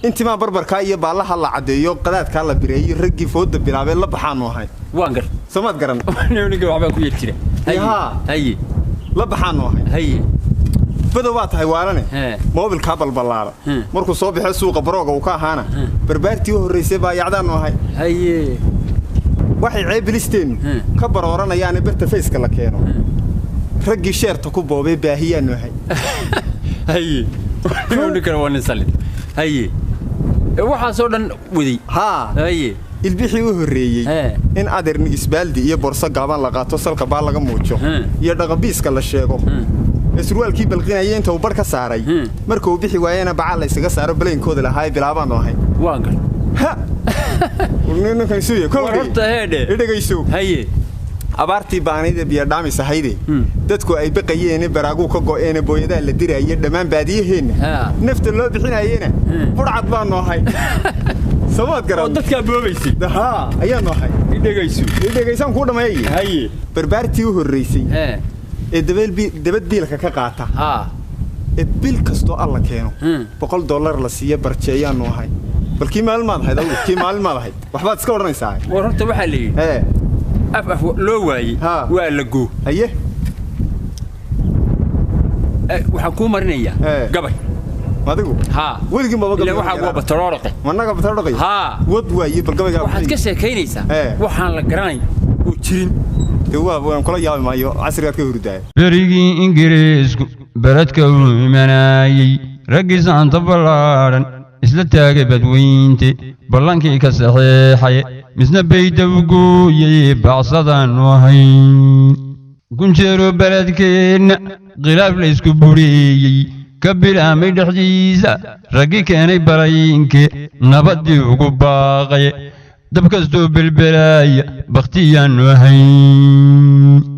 انت ما بربر كاي بالله الله عديو قداد كلا بري رجي فود بلابه لا بخانو هاي وانقر سماد قرن نيونك waxba ku yeeltire hay la baxaano hay fadawaad hay waarane mobil ka balbalaara markuu soo bixay suuqa barooga uu ka ahaana barbaartii horeysay baa yacdaan hay waxay ceebilisteen ka barooranayaan birta faceka la keeno raggi sheerta ku boobay baahiyaan hay niyونك waan salid hay waxa soo dhan wadi hay ilbixi u horeeyay in adeerni isbaaldi iyo borso gaaban la qaato salka baa laga muujo iyo dhaqabiiska la sheego isruwalkii balqinayay inta uu bar ka saaray markuu bixi waayana bacal la isaga saaro baleenkooda lahaay bilaabaan ahay waangal ولنا كيسوي كورت هذا إيه كيسو هي أبارتي بانيد بيردامي سهيدي تدكو أي بقية براغو كوكو إيه بويدا اللي دري أيه دمان باديه هنا نفط اللي بحين أيهنا فرعت بانو هاي سواد كرام تدك بوبيسي ده ها أيه نو هاي إيه كيسو إيه كيسام كودا ما يجي هي بربارتي الرئيسي دبل بيلك كقاطع البيل كستو الله كانوا $100 لسيه برشيان نو هاي بالكي مال ما هذا كي مال ما هاي وحبات سكور نيساي ورنت waxa leeyahay أف loo waayay waa la goo haye waxaan ku marinayaa gabay adigu weligii ma gabay waxa waa batroorqe managa batroorqe wad waayay bal gabayga waxaad ka sheekaynaysaa waxaan la garanay oo jirin waan kula yaabay maayo casriga ka hurdaay berigii ingiriisku baradka uu imanayay ragiisaan tabalaaran isla taagay badweynti ballankii ka saxeexay misna bayda ugu yey bacsadan wahayn kunjeero baladkeena khilaaf la isku buriyey ka bilaamay dhaxdiisa raggi keenay barayinke nabadii ugu baaqay dab kastoo bilbilaaya baktiyaan wahayn